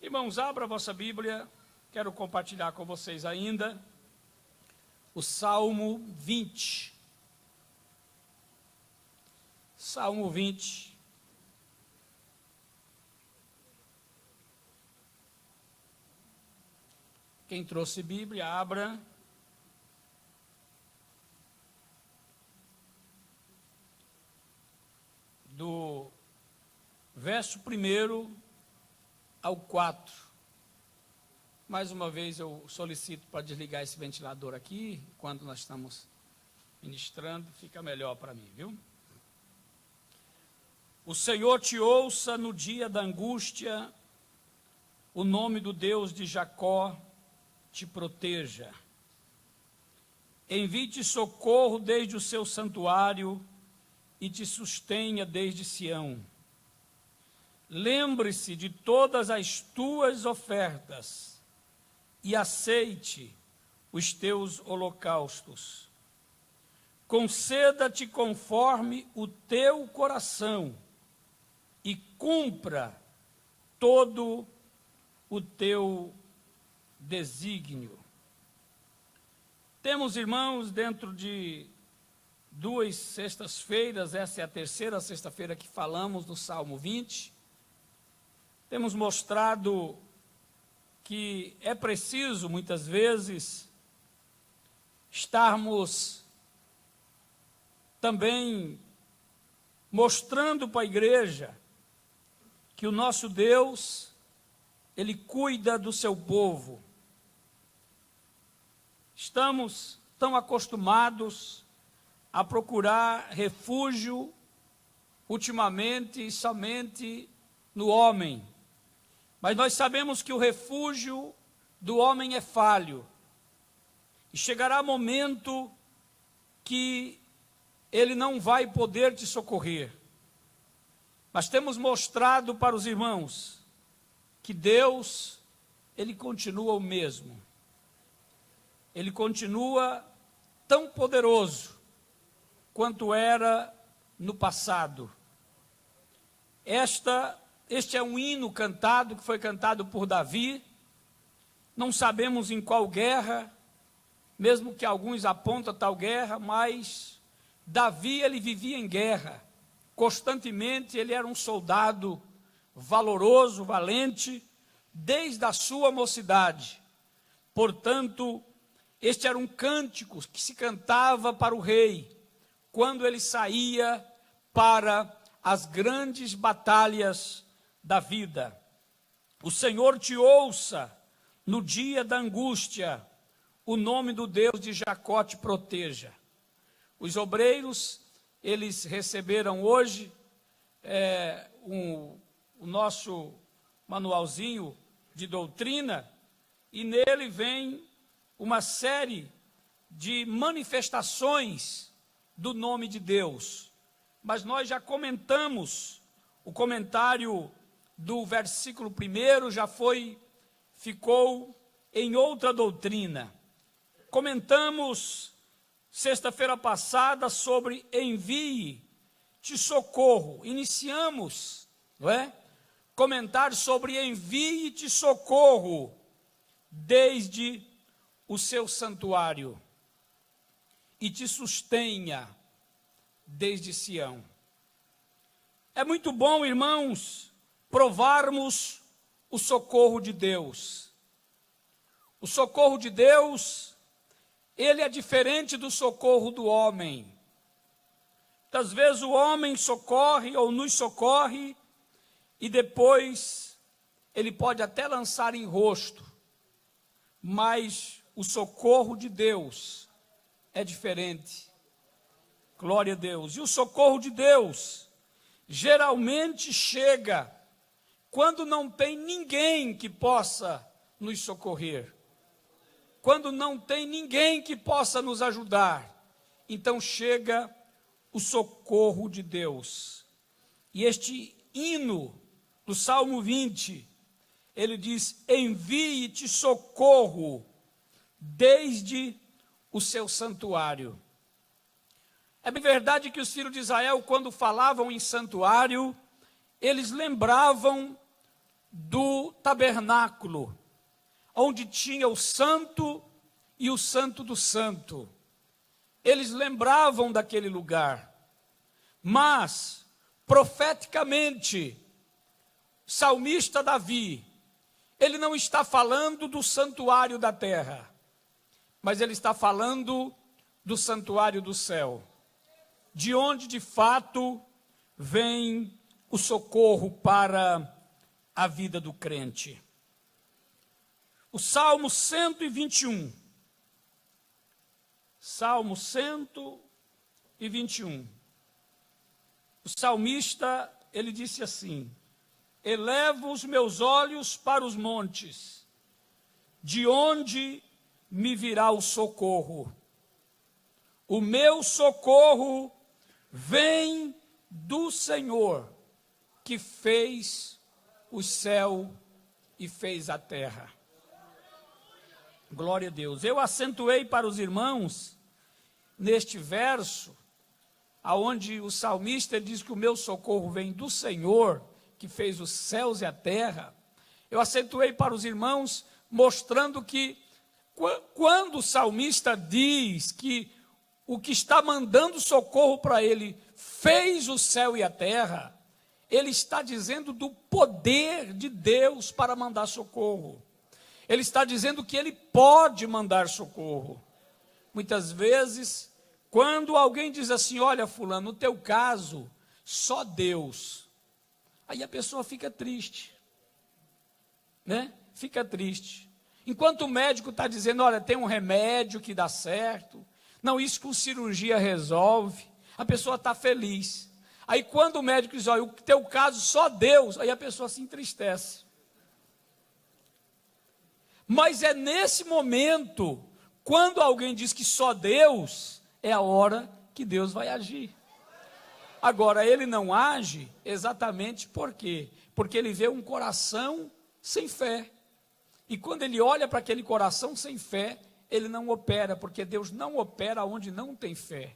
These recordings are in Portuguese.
Irmãos, abra a vossa Bíblia, quero compartilhar com vocês ainda o Salmo 20. Salmo 20. Quem trouxe Bíblia, abra. Do verso 1 ao 4. Mais uma vez eu solicito para desligar esse ventilador aqui, quando nós estamos ministrando, fica melhor para mim, viu? O Senhor te ouça no dia da angústia, o nome do Deus de Jacó te proteja. Envie-te socorro desde o seu santuário e te sustenha desde Sião. Lembre-se de todas as tuas ofertas e aceite os teus holocaustos. Conceda-te conforme o teu coração e cumpra todo o teu desígnio. Temos, irmãos, dentro de 2 sextas-feiras, essa é a terceira sexta-feira que falamos do Salmo 20, temos mostrado que é preciso, muitas vezes, estarmos também mostrando para a igreja que o nosso Deus, Ele cuida do seu povo. Estamos tão acostumados a procurar refúgio, ultimamente, somente no homem. Mas nós sabemos que o refúgio do homem é falho. E chegará momento que ele não vai poder te socorrer. Mas temos mostrado para os irmãos que Deus, Ele continua o mesmo. Ele continua tão poderoso quanto era no passado. Este é um hino cantado, que foi cantado por Davi. Não sabemos em qual guerra, mesmo que alguns apontam tal guerra, mas Davi, ele vivia em guerra. Constantemente ele era um soldado valoroso, valente, desde a sua mocidade. Portanto, este era um cântico que se cantava para o rei, quando ele saía para as grandes batalhas da vida. O Senhor te ouça no dia da angústia, o nome do Deus de Jacó te proteja. Os obreiros, eles receberam hoje o nosso manualzinho de doutrina, e nele vem uma série de manifestações do nome de Deus. Mas nós já comentamos o comentário do versículo 1, já ficou em outra doutrina. Comentamos sexta-feira passada sobre envie-te socorro. Iniciamos, não é? Comentar sobre envie-te socorro desde o seu santuário e te sustenha desde Sião. É muito bom, irmãos, provarmos o socorro de Deus. O socorro de Deus, ele é diferente do socorro do homem. Muitas vezes o homem socorre ou nos socorre e depois ele pode até lançar em rosto, mas o socorro de Deus é diferente. Glória a Deus. E o socorro de Deus geralmente chega quando não tem ninguém que possa nos socorrer. Quando não tem ninguém que possa nos ajudar, então chega o socorro de Deus. E este hino do Salmo 20, ele diz: envie-te socorro desde o seu santuário. É bem verdade que os filhos de Israel, quando falavam em santuário, eles lembravam do tabernáculo, onde tinha o santo e o santo do santo. Eles lembravam daquele lugar, mas, profeticamente, o salmista Davi, ele não está falando do santuário da terra, mas ele está falando do santuário do céu, de onde de fato vem o socorro para a vida do crente. O Salmo 121. Salmo 121. O salmista, ele disse assim: elevo os meus olhos para os montes, de onde me virá o socorro. O meu socorro vem do Senhor, que fez o céu e fez a terra. Glória a Deus. Eu acentuei para os irmãos, neste verso, aonde o salmista diz que o meu socorro vem do Senhor, que fez os céus e a terra. Eu acentuei para os irmãos, mostrando que, quando o salmista diz que o que está mandando socorro para ele fez o céu e a terra, ele está dizendo do poder de Deus para mandar socorro. Ele está dizendo que ele pode mandar socorro. Muitas vezes, quando alguém diz assim: olha, fulano, no teu caso, só Deus. Aí a pessoa fica triste, né? Fica triste. Enquanto o médico está dizendo: olha, tem um remédio que dá certo. Não, isso com cirurgia resolve. A pessoa está feliz. Aí quando o médico diz: olha, o teu caso, só Deus. Aí a pessoa se entristece. Mas é nesse momento, quando alguém diz que só Deus, é a hora que Deus vai agir. Agora, ele não age exatamente por quê? Porque ele vê um coração sem fé. E quando ele olha para aquele coração sem fé, ele não opera, porque Deus não opera onde não tem fé.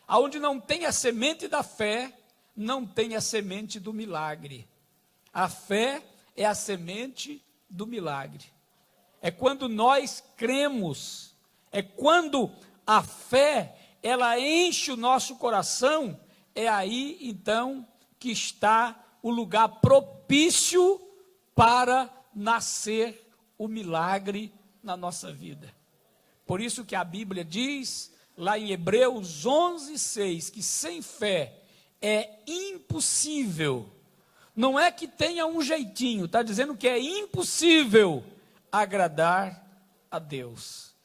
Aonde não tem a semente da fé, não tem a semente do milagre. A fé é a semente do milagre. É quando nós cremos, é quando a fé, ela enche o nosso coração, é aí então que está o lugar propício para nascer o milagre na nossa vida. Por isso que a Bíblia diz, lá em Hebreus 11:6, que sem fé é impossível. Não é que tenha um jeitinho, está dizendo que é impossível agradar a Deus.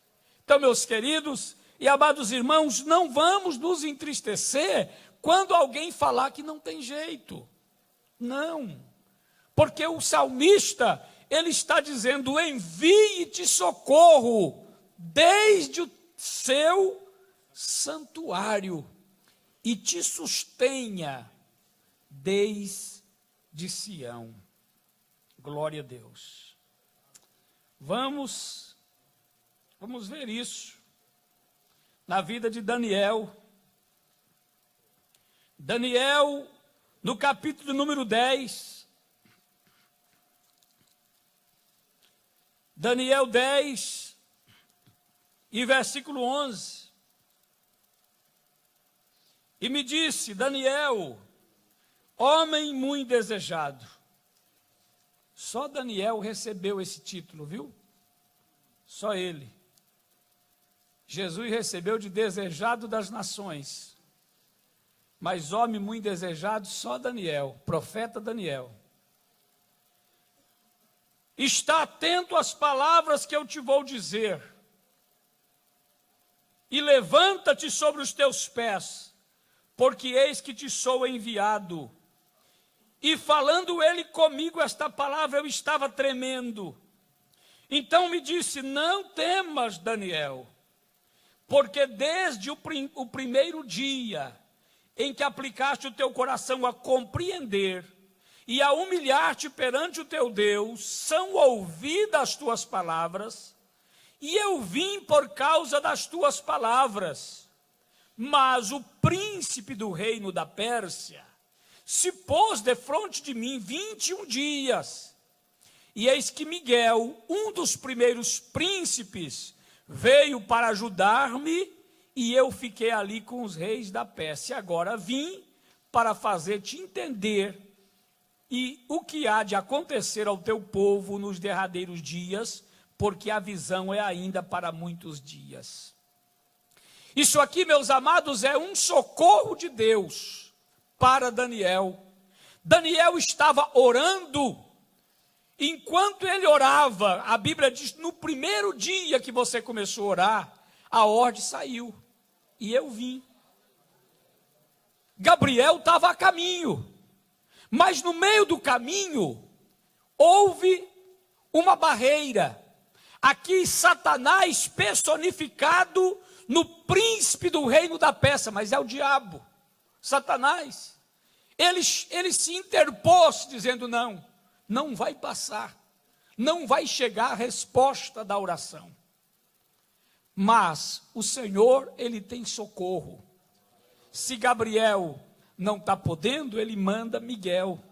Então, meus queridos e amados irmãos, não vamos nos entristecer quando alguém falar que não tem jeito. Não. Porque o salmista, ele está dizendo: envie-te socorro desde o seu santuário e te sustenha desde Sião. Glória a Deus. Vamos ver isso na vida de Daniel. Daniel, no capítulo número 10. Daniel 10 e versículo 11. E me disse: Daniel, homem muito desejado. Só Daniel recebeu esse título, viu? Só ele. Jesus recebeu de desejado das nações. Mas homem muito desejado, só Daniel, profeta Daniel. Está atento às palavras que eu te vou dizer. E levanta-te sobre os teus pés, porque eis que te sou enviado. E falando ele comigo esta palavra, eu estava tremendo. Então me disse: não temas, Daniel, porque desde o primeiro dia em que aplicaste o teu coração a compreender e a humilhar-te perante o teu Deus, são ouvidas as tuas palavras, e eu vim por causa das tuas palavras. Mas o príncipe do reino da Pérsia se pôs defronte de mim 21 dias, E eis que Miguel, um dos primeiros príncipes, veio para ajudar-me, e eu fiquei ali com os reis da Pérsia. Agora vim para fazer-te entender e o que há de acontecer ao teu povo nos derradeiros dias, porque a visão é ainda para muitos dias. Isso aqui, meus amados, é um socorro de Deus para Daniel. Daniel estava orando. Enquanto ele orava, a Bíblia diz, no primeiro dia que você começou a orar, a ordem saiu, e eu vim. Gabriel estava a caminho, mas no meio do caminho, houve uma barreira. Aqui Satanás personificado no príncipe do reino da Pérsia, mas é o diabo, Satanás. Ele se interpôs dizendo, não vai passar, não vai chegar a resposta da oração. Mas o Senhor, Ele tem socorro. Se Gabriel não está podendo, Ele manda Miguel.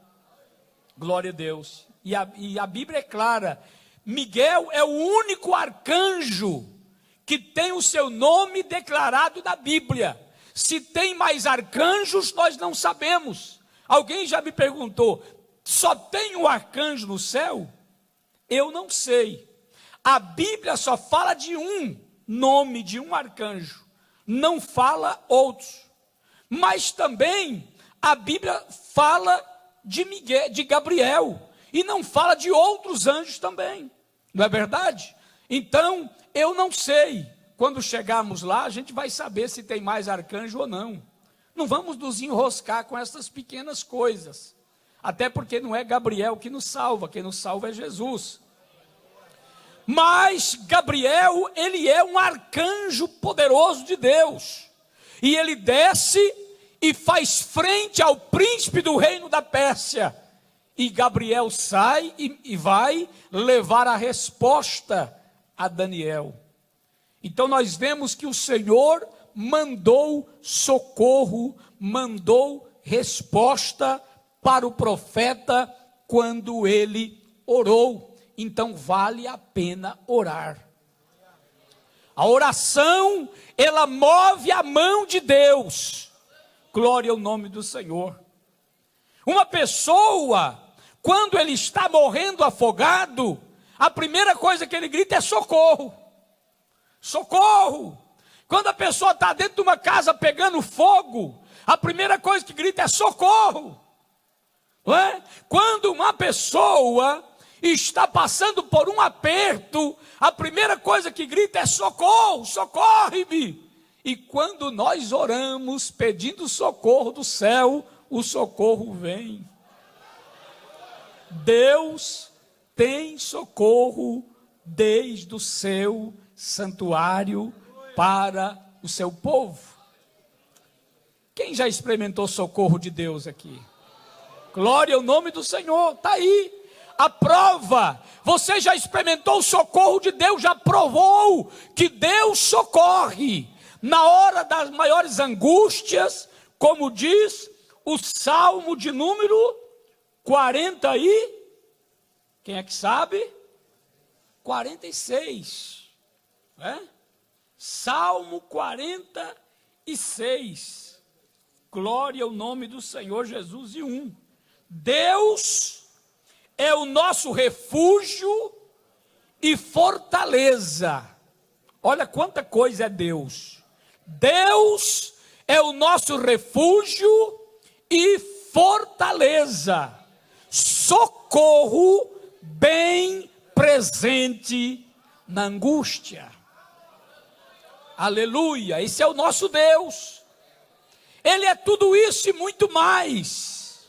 Glória a Deus. E a Bíblia é clara, Miguel é o único arcanjo que tem o seu nome declarado na Bíblia. Se tem mais arcanjos, nós não sabemos. Alguém já me perguntou, só tem um arcanjo no céu? Eu não sei. A Bíblia só fala de um nome, de um arcanjo. Não fala outros. Mas também a Bíblia fala de Gabriel. E não fala de outros anjos também. Não é verdade? Então, eu não sei. Quando chegarmos lá, a gente vai saber se tem mais arcanjo ou não. Não vamos nos enroscar com essas pequenas coisas. Até porque não é Gabriel que nos salva, quem nos salva é Jesus. Mas Gabriel, ele é um arcanjo poderoso de Deus. E ele desce e faz frente ao príncipe do reino da Pérsia. E Gabriel sai e vai levar a resposta a Daniel. Então nós vemos que o Senhor mandou socorro, mandou resposta para o profeta quando ele orou. Então vale a pena orar. A oração, ela move a mão de Deus. Glória ao nome do Senhor. Uma pessoa, quando ele está morrendo afogado, a primeira coisa que ele grita é socorro. Socorro! Quando a pessoa está dentro de uma casa pegando fogo, a primeira coisa que grita é socorro. Não é? Quando uma pessoa está passando por um aperto, a primeira coisa que grita é socorro, socorre-me. E quando nós oramos pedindo socorro do céu, o socorro vem. Deus tem socorro desde o seu santuário para o seu povo. Quem já experimentou socorro de Deus aqui? Glória ao nome do Senhor, está aí. A prova, você já experimentou o socorro de Deus, já provou que Deus socorre na hora das maiores angústias, como diz o Salmo de número 40 quem é que sabe? 46, né? Salmo 46, glória ao nome do Senhor Jesus. E Deus é o nosso refúgio e fortaleza. Olha quanta coisa é Deus. Deus é o nosso refúgio e fortaleza, socorro bem presente na angústia. Aleluia, esse é o nosso Deus. Ele é tudo isso e muito mais.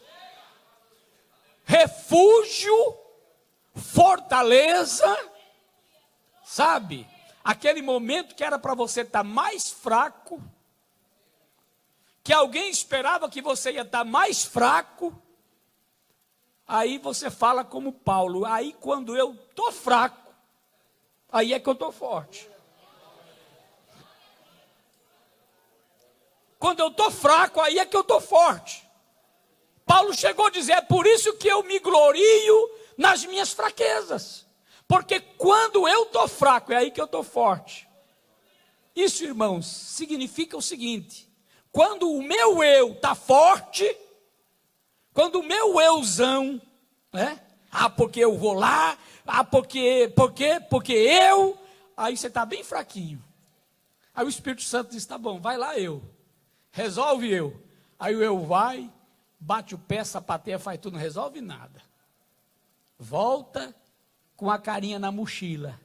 Refúgio, fortaleza, sabe? Aquele momento que era para você estar mais fraco, que alguém esperava que você ia estar mais fraco, aí você fala como Paulo, aí quando eu estou fraco, aí é que eu estou forte. Quando eu estou fraco, aí é que eu estou forte. Paulo chegou a dizer, é por isso que eu me glorio nas minhas fraquezas. Porque quando eu estou fraco, é aí que eu estou forte. Isso, irmãos, significa o seguinte: quando o meu eu está forte, quando o meu euzão, né? Porque eu vou lá, porque eu, aí você está bem fraquinho. Aí o Espírito Santo diz, tá bom, vai lá eu, resolve eu. Aí o eu vai, bate o pé, sapateia, faz tudo, não resolve nada. Volta com a carinha na mochila.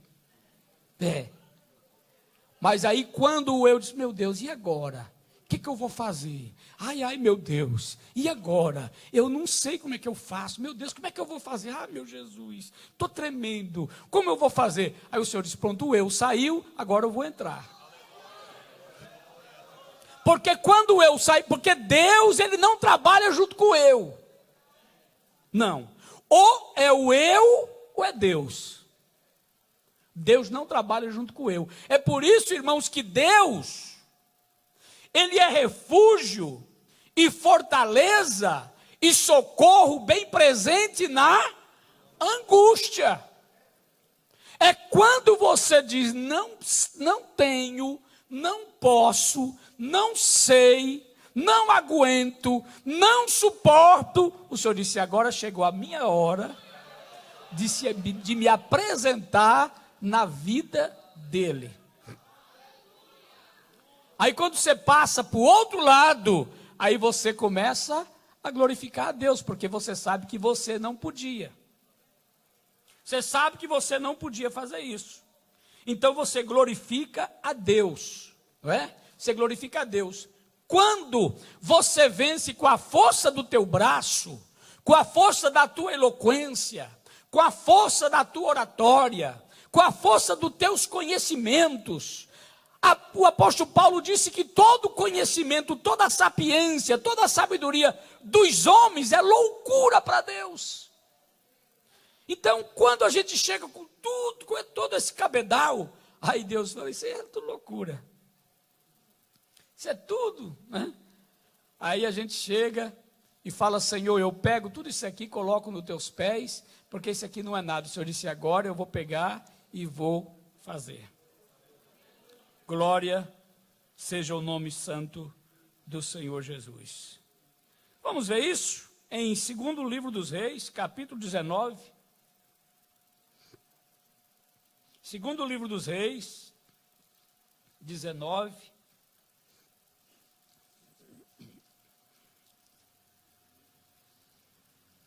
Mas aí quando o eu diz, meu Deus, e agora? O que eu vou fazer? Ai, meu Deus, e agora? Eu não sei como é que eu faço. Meu Deus, como é que eu vou fazer? Ah, meu Jesus, estou tremendo. Como eu vou fazer? Aí o Senhor diz, pronto, o eu saiu, agora eu vou entrar. Porque quando o eu sai, porque Deus, ele não trabalha junto com o eu. Não. Ou é o eu, ou é Deus. Deus não trabalha junto com o eu. É por isso, irmãos, que Deus, ele é refúgio e fortaleza e socorro bem presente na angústia. É quando você diz, não tenho, não posso, não sei, não aguento, não suporto. O Senhor disse, agora chegou a minha hora de me apresentar na vida dele. Aí quando você passa para o outro lado, aí você começa a glorificar a Deus, porque você sabe que você não podia. Você sabe que você não podia fazer isso. Então você glorifica a Deus, não é? Você glorifica a Deus. Quando você vence com a força do teu braço, com a força da tua eloquência, com a força da tua oratória, com a força dos teus conhecimentos. O apóstolo Paulo disse que todo conhecimento, toda a sapiência, toda a sabedoria dos homens é loucura para Deus. Então, quando a gente chega com tudo, com todo esse cabedal, aí Deus fala, isso é tudo loucura. Isso é tudo, né? Aí a gente chega e fala, Senhor, eu pego tudo isso aqui, coloco nos teus pés, porque isso aqui não é nada. O Senhor disse, agora eu vou pegar e vou fazer. Glória seja o nome santo do Senhor Jesus. Vamos ver isso em 2º livro dos Reis, capítulo 19. 2º livro dos Reis, 19.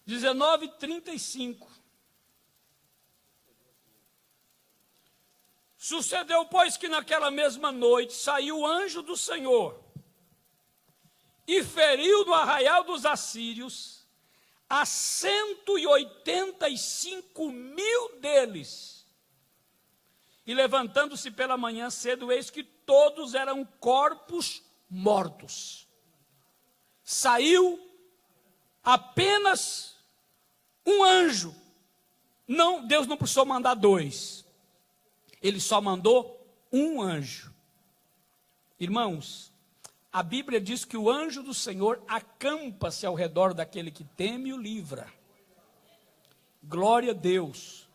Dezenove, 35. Sucedeu, pois, que naquela mesma noite saiu o anjo do Senhor e feriu no arraial dos assírios a 185.000 deles. E levantando-se pela manhã cedo, eis que todos eram corpos mortos. Saiu apenas um anjo. Não, Deus não precisou mandar 2. Ele só mandou um anjo. Irmãos, a Bíblia diz que o anjo do Senhor acampa-se ao redor daquele que teme e o livra. Glória a Deus.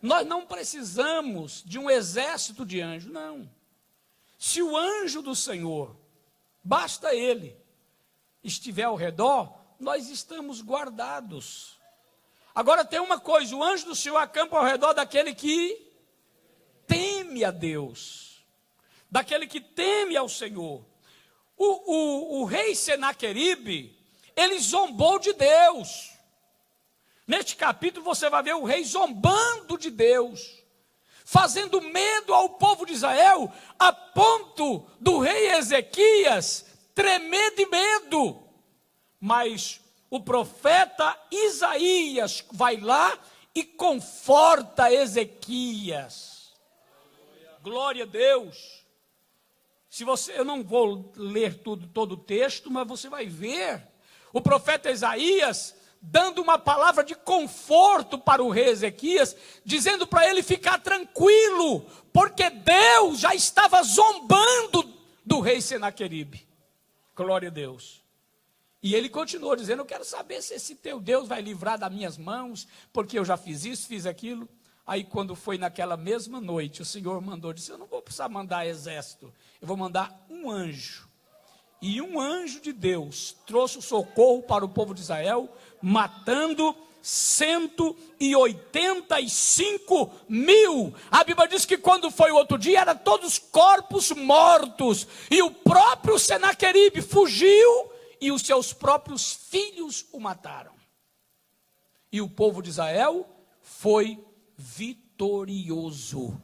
Nós não precisamos de um exército de anjos, não. Se o anjo do Senhor, basta ele, estiver ao redor, nós estamos guardados. Agora tem uma coisa, o anjo do Senhor acampa ao redor daquele que teme a Deus, daquele que teme ao Senhor. O rei Senaqueribe, ele zombou de Deus. Neste capítulo você vai ver o rei zombando de Deus, fazendo medo ao povo de Israel, a ponto do rei Ezequias tremer de medo. Mas o profeta Isaías vai lá e conforta Ezequias. Glória a Deus. Eu não vou ler todo o texto, mas você vai ver o profeta Isaías dando uma palavra de conforto para o rei Ezequias, dizendo para ele ficar tranquilo, porque Deus já estava zombando do rei Senaqueribe. Glória a Deus. E ele continuou dizendo: eu quero saber se esse teu Deus vai livrar das minhas mãos, porque eu já fiz isso, fiz aquilo. Aí quando foi naquela mesma noite, o Senhor mandou, disse: eu não vou precisar mandar exército, eu vou mandar um anjo. E um anjo de Deus trouxe o socorro para o povo de Israel, matando 185 mil. A Bíblia diz que quando foi o outro dia, eram todos corpos mortos. E o próprio Senaqueribe fugiu, e os seus próprios filhos o mataram. E o povo de Israel foi vitorioso.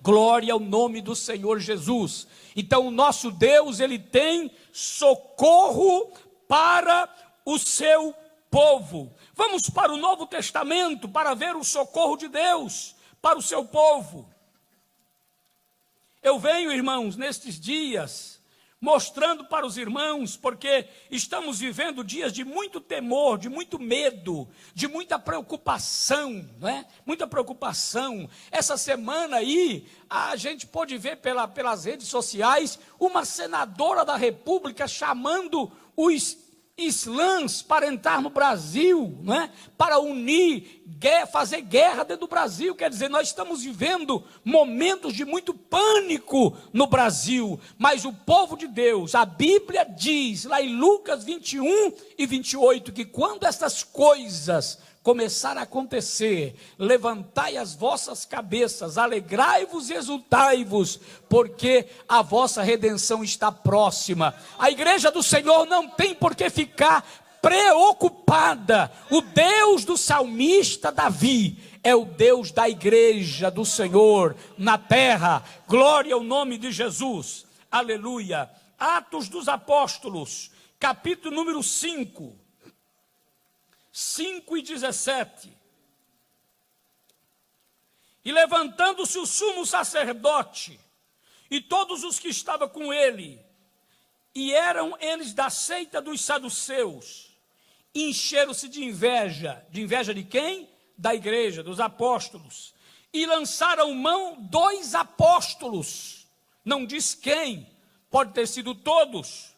Glória ao nome do Senhor Jesus. Então o nosso Deus, ele tem socorro para o seu povo. Vamos para o Novo Testamento para ver o socorro de Deus para o seu povo. Eu venho, irmãos, nestes dias, mostrando para os irmãos, porque estamos vivendo dias de muito temor, de muito medo, de muita preocupação, não é? Muita preocupação. Essa semana aí, a gente pôde ver pelas redes sociais, uma senadora da República chamando os islãs para entrar no Brasil, não é? Para unir, fazer guerra dentro do Brasil. Quer dizer, nós estamos vivendo momentos de muito pânico no Brasil, mas o povo de Deus, a Bíblia diz lá em Lucas 21 e 28, que quando essas coisas começar a acontecer, levantai as vossas cabeças, alegrai-vos e exultai-vos, porque a vossa redenção está próxima. A igreja do Senhor não tem por que ficar preocupada. O Deus do salmista Davi é o Deus da igreja do Senhor na terra. Glória ao nome de Jesus. Aleluia. Atos dos Apóstolos, capítulo número 5. 5 e 17. E levantando-se o sumo sacerdote e todos os que estavam com ele, e eram eles da seita dos saduceus, encheram-se de inveja de quem? Da igreja, dos apóstolos, e lançaram mão 2 apóstolos, não diz quem, pode ter sido todos,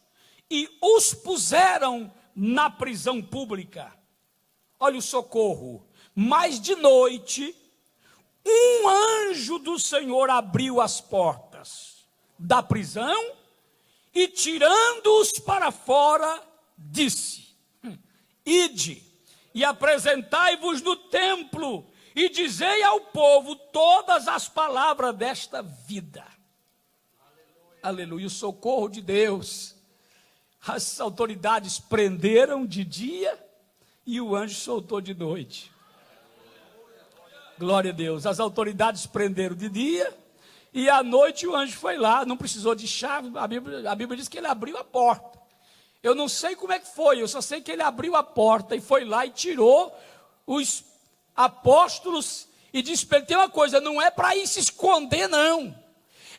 e os puseram na prisão pública. Olha o socorro. Mas de noite, um anjo do Senhor abriu as portas da prisão e, tirando-os para fora, disse: ide e apresentai-vos no templo e dizei ao povo todas as palavras desta vida. Aleluia. O socorro de Deus. As autoridades prenderam de dia e o anjo soltou de noite. Glória a Deus. As autoridades prenderam de dia e à noite o anjo foi lá, não precisou de chave. A Bíblia diz que ele abriu a porta. Eu não sei como é que foi, eu só sei que ele abriu a porta e foi lá e tirou os apóstolos e disse para ele: tem uma coisa, não é para ir se esconder não,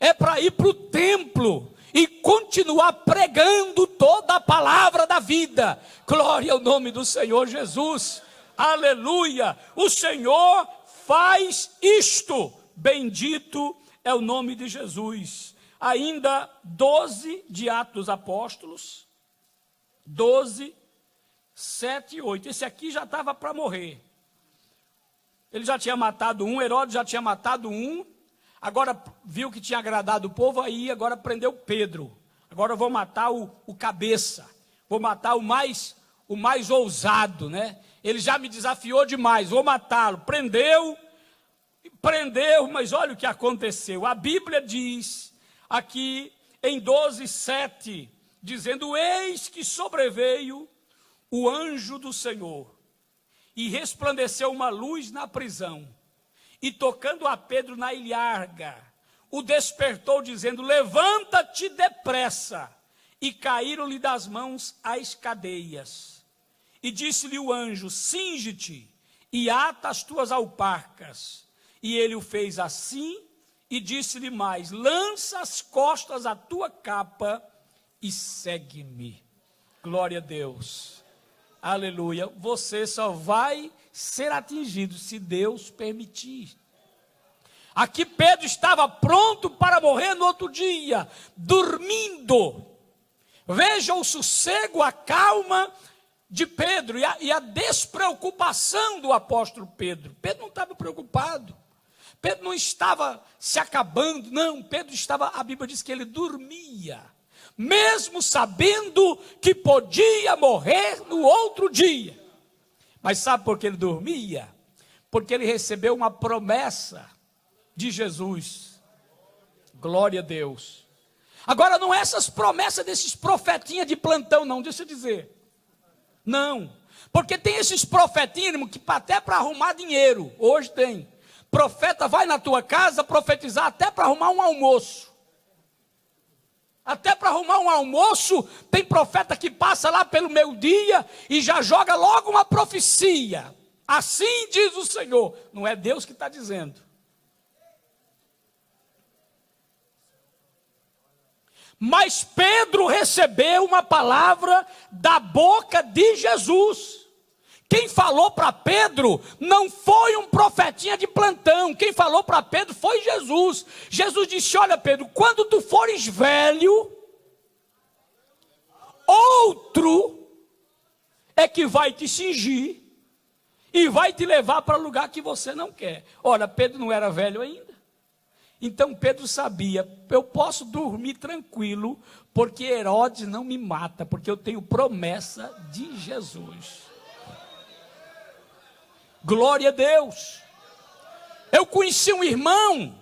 é para ir para o templo e continuar pregando toda a palavra da vida. Glória ao nome do Senhor Jesus. Aleluia. O Senhor faz isto. Bendito é o nome de Jesus. Ainda 12 de Atos dos Apóstolos. 12, 7 e 8. Esse aqui já estava para morrer. Ele já tinha matado um, Herodes já tinha matado um. Agora viu que tinha agradado o povo, aí agora prendeu Pedro. Agora eu vou matar o cabeça, vou matar o mais ousado, né? Ele já me desafiou demais, vou matá-lo. Prendeu, mas olha o que aconteceu. A Bíblia diz aqui em 12, 7, dizendo: eis que sobreveio o anjo do Senhor, e resplandeceu uma luz na prisão. E tocando a Pedro na ilharga, o despertou, dizendo: levanta-te depressa. E caíram-lhe das mãos as cadeias. E disse-lhe o anjo: cinge-te e ata as tuas alparcas. E ele o fez assim, e disse-lhe mais: lança as costas a tua capa e segue-me. Glória a Deus. Aleluia. Você só vai ser atingido se Deus permitir. Aqui Pedro estava pronto para morrer no outro dia, dormindo, Veja o sossego, a calma de Pedro e a despreocupação do apóstolo Pedro. Pedro não estava preocupado. Pedro não estava se acabando, não. Pedro estava, a Bíblia diz que ele dormia, mesmo sabendo que podia morrer no outro dia. Mas sabe por que ele dormia? Porque ele recebeu uma promessa de Jesus. Glória a Deus. Agora, não é essas promessas desses profetinhas de plantão, não, deixa eu dizer. Não, porque tem esses profetinhos que até para arrumar dinheiro, hoje tem. Profeta vai na tua casa profetizar até para arrumar um almoço. Até para arrumar um almoço, tem profeta que passa lá pelo meio-dia e já joga logo uma profecia. Assim diz o Senhor, não é Deus que está dizendo. Mas Pedro recebeu uma palavra da boca de Jesus. Quem falou para Pedro não foi um profetinha de plantão. Quem falou para Pedro foi Jesus. Jesus disse: olha Pedro, quando tu fores velho, outro é que vai te cingir e vai te levar para lugar que você não quer. Ora, Pedro não era velho ainda. Então Pedro sabia, eu posso dormir tranquilo, porque Herodes não me mata, porque eu tenho promessa de Jesus. Glória a Deus. Eu conheci um irmão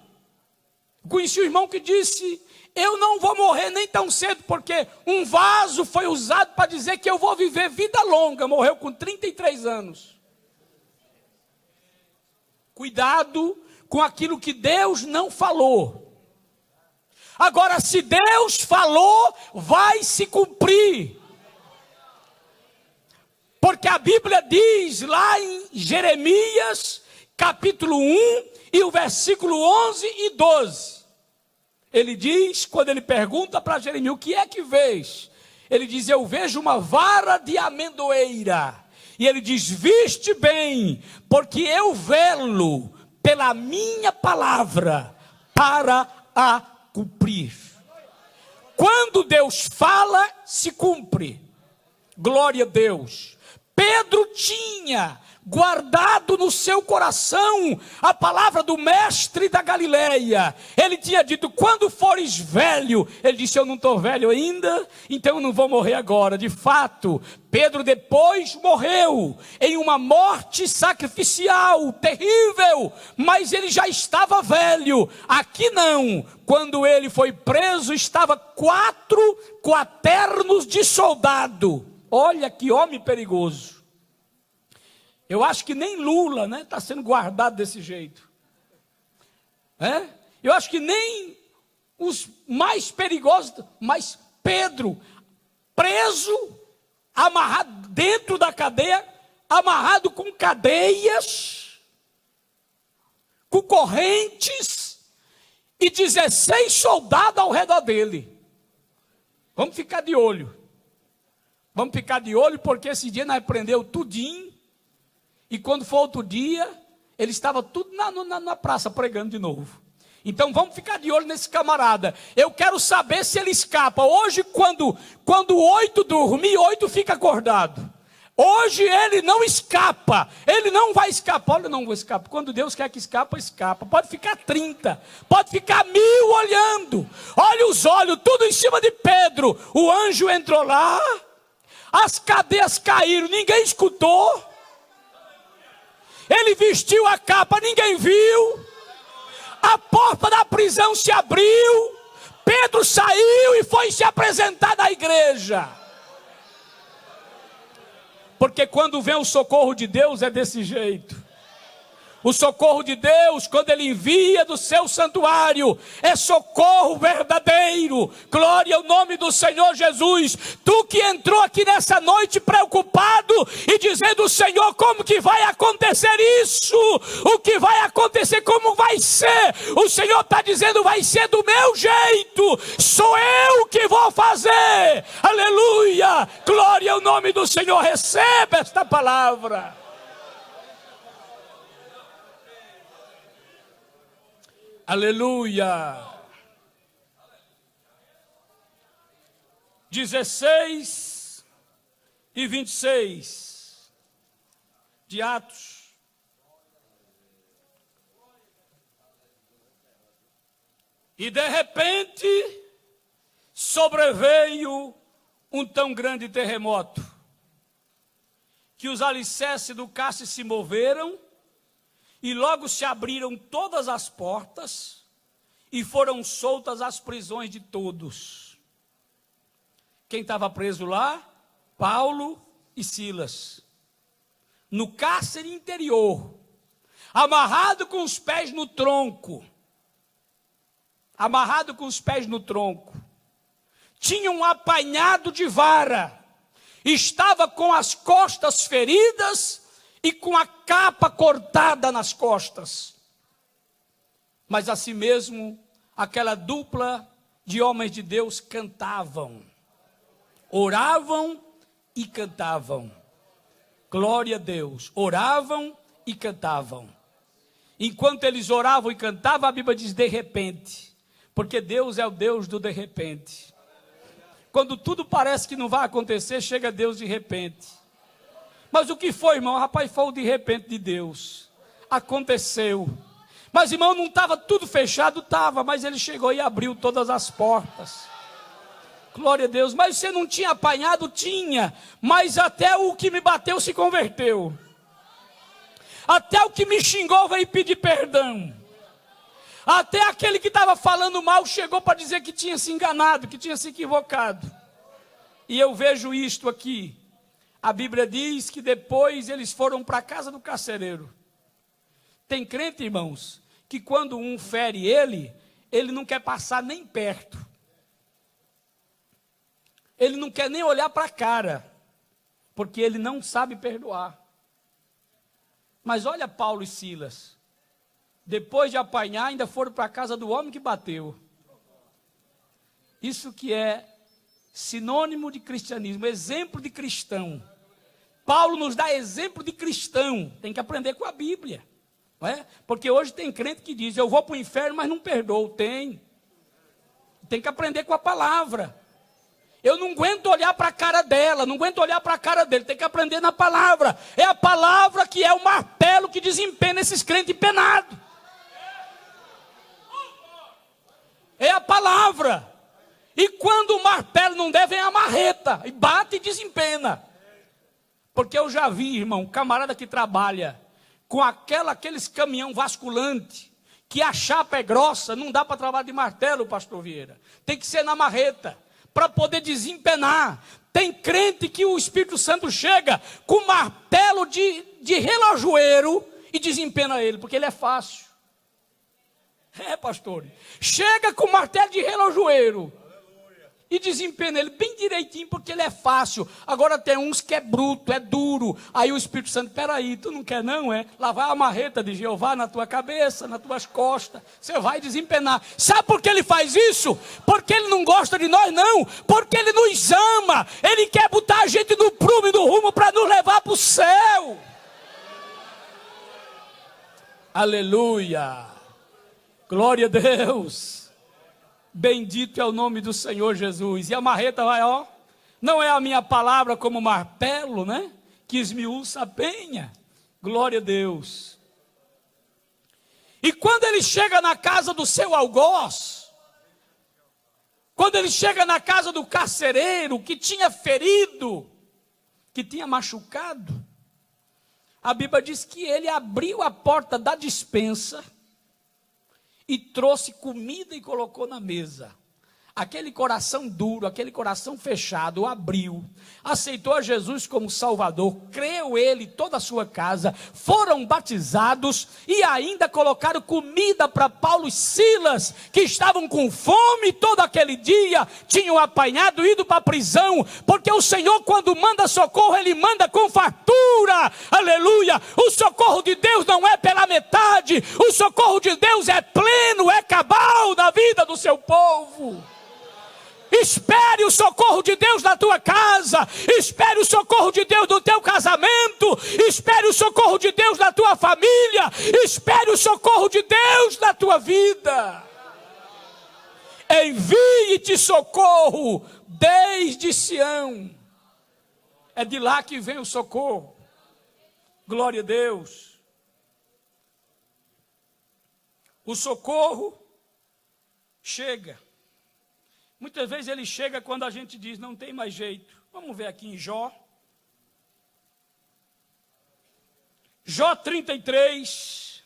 que disse: eu não vou morrer nem tão cedo, porque um vaso foi usado para dizer que eu vou viver vida longa. Morreu com 33 anos. Cuidado com aquilo que Deus não falou. Agora, se Deus falou, vai se cumprir. Porque a Bíblia diz lá em Jeremias, capítulo 1, e o versículo 11 e 12. Ele diz, quando ele pergunta para Jeremias: o que é que vês? Ele diz: eu vejo uma vara de amendoeira. E ele diz: viste bem, porque eu velo pela minha palavra para a cumprir. Quando Deus fala, se cumpre. Glória a Deus. Pedro tinha guardado no seu coração a palavra do mestre da Galileia. Ele tinha dito: quando fores velho, ele disse: eu não estou velho ainda, então eu não vou morrer agora. De fato, Pedro depois morreu em uma morte sacrificial, terrível, mas ele já estava velho. Aqui não, quando ele foi preso, estava 4 quaternos de soldado. Olha que homem perigoso. Eu acho que nem Lula, né, está sendo guardado desse jeito. Eu acho que nem os mais perigosos, mas Pedro, preso, amarrado dentro da cadeia, amarrado com cadeias, com correntes, e 16 soldados ao redor dele. Vamos ficar de olho. Vamos ficar de olho, porque esse dia nós prendeu tudinho. E quando for outro dia, ele estava tudo na praça pregando de novo. Então vamos ficar de olho nesse camarada. Eu quero saber se ele escapa. Hoje, quando 8 dormir, 8 fica acordado. Hoje ele não escapa. Ele não vai escapar. Olha, não vou escapar. Quando Deus quer que escapa, escapa. Pode ficar 30. Pode ficar 1000 olhando. Olha os olhos, tudo em cima de Pedro. O anjo entrou lá. As cadeias caíram, ninguém escutou. Ele vestiu a capa, ninguém viu. A porta da prisão se abriu. Pedro saiu e foi se apresentar na igreja. Porque quando vem o socorro de Deus é desse jeito. O socorro de Deus, quando Ele envia do seu santuário, é socorro verdadeiro. Glória ao nome do Senhor Jesus. Tu que entrou aqui nessa noite preocupado e dizendo: Senhor, como que vai acontecer isso? O que vai acontecer? Como vai ser? O Senhor está dizendo: vai ser do meu jeito. Sou eu que vou fazer. Aleluia. Glória ao nome do Senhor. Receba esta palavra. Aleluia. 16 e 26 de Atos. E de repente sobreveio um tão grande terremoto, que os alicerces do cárcere se moveram, e logo se abriram todas as portas, e foram soltas as prisões de todos. Quem estava preso lá? Paulo e Silas. No cárcere interior, amarrado com os pés no tronco. Amarrado com os pés no tronco. Tinha um apanhado de vara. Estava com as costas feridas e com a capa cortada nas costas. Mas assim mesmo, aquela dupla de homens de Deus cantavam, oravam e cantavam. Glória a Deus. Oravam e cantavam. Enquanto eles oravam e cantavam, a Bíblia diz de repente, porque Deus é o Deus do de repente. Quando tudo parece que não vai acontecer, chega Deus de repente. Mas o que foi, irmão? Rapaz, foi o de repente de Deus. Aconteceu. Mas, irmão, não estava tudo fechado? Estava, mas ele chegou e abriu todas as portas. Glória a Deus. Mas você não tinha apanhado? Tinha. Mas até o que me bateu se converteu. Até o que me xingou veio pedir perdão. Até aquele que estava falando mal chegou para dizer que tinha se enganado, que tinha se equivocado. E eu vejo isto aqui. A Bíblia diz que depois eles foram para a casa do carcereiro. Tem crente, irmãos, que quando um fere ele não quer passar nem perto. Ele não quer nem olhar para a cara, porque ele não sabe perdoar. Mas olha Paulo e Silas. Depois de apanhar, ainda foram para a casa do homem que bateu. Isso que é sinônimo de cristianismo, exemplo de cristão. Paulo nos dá exemplo de cristão. Tem que aprender com a Bíblia, não é? Porque hoje tem crente que diz, eu vou para o inferno, mas não perdoo. Tem que aprender com a palavra. Eu não aguento olhar para a cara dela, não aguento olhar para a cara dele, tem que aprender na palavra. É a palavra que é o martelo que desempena esses crentes empenados. É a palavra. E quando o martelo não der, vem a marreta, e bate e desempena. Porque eu já vi, irmão, camarada que trabalha com aqueles caminhão vasculante, que a chapa é grossa, não dá para trabalhar de martelo, pastor Vieira. Tem que ser na marreta, para poder desempenar. Tem crente que o Espírito Santo chega com martelo de relojoeiro e desempena ele, porque ele é fácil. É, pastor. Chega com martelo de relojoeiro e desempena ele bem direitinho, porque ele é fácil. Agora tem uns que é bruto, é duro. Aí o Espírito Santo, peraí, tu não quer não, é? Lá vai a marreta de Jeová na tua cabeça, nas tuas costas. Você vai desempenar. Sabe por que ele faz isso? Porque ele não gosta de nós, não. Porque ele nos ama. Ele quer botar a gente no prumo e no rumo para nos levar para o céu. Aleluia. Glória a Deus. Bendito é o nome do Senhor Jesus. E a marreta vai, ó. Não é a minha palavra como martelo, né? Que esmiuça a penha. Glória a Deus. E quando ele chega na casa do seu algoz, quando ele chega na casa do carcereiro que tinha ferido, que tinha machucado, a Bíblia diz que ele abriu a porta da despensa e trouxe comida e colocou na mesa. Aquele coração duro, aquele coração fechado, abriu, aceitou a Jesus como Salvador, creu ele, toda a sua casa, foram batizados e ainda colocaram comida para Paulo e Silas, que estavam com fome todo aquele dia, tinham apanhado, ido para a prisão, porque o Senhor quando manda socorro, Ele manda com fartura, aleluia. O socorro de Deus não é pela metade, o socorro de Deus é pleno, é cabal na vida do seu povo. Espere o socorro de Deus na tua casa, espere o socorro de Deus no teu casamento, espere o socorro de Deus na tua família, espere o socorro de Deus na tua vida. envie-te socorro desde Sião. É de lá que vem o socorro. Glória a Deus. O socorro chega. Muitas vezes ele chega quando a gente diz, não tem mais jeito. Vamos ver aqui em Jó. Jó 33.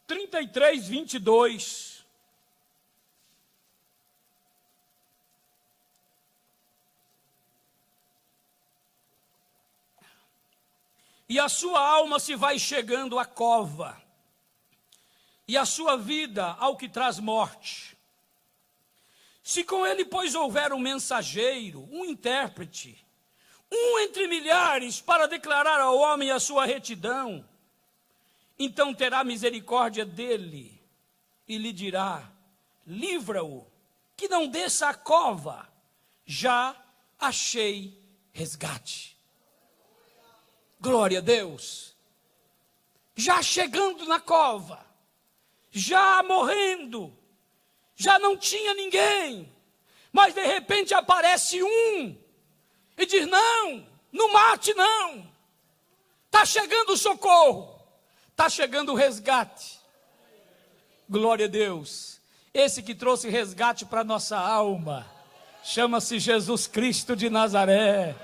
33, 22. E a sua alma se vai chegando à cova, e a sua vida ao que traz morte. Se com ele, pois, houver um mensageiro, um intérprete, um entre milhares, para declarar ao homem a sua retidão, então terá misericórdia dele, e lhe dirá, livra-o, que não desça a cova, já achei resgate. Glória a Deus. Já chegando na cova, já morrendo, já não tinha ninguém, mas de repente aparece um, e diz, não mate não, está chegando o socorro, está chegando o resgate. Glória a Deus. Esse que trouxe resgate para nossa alma, chama-se Jesus Cristo de Nazaré.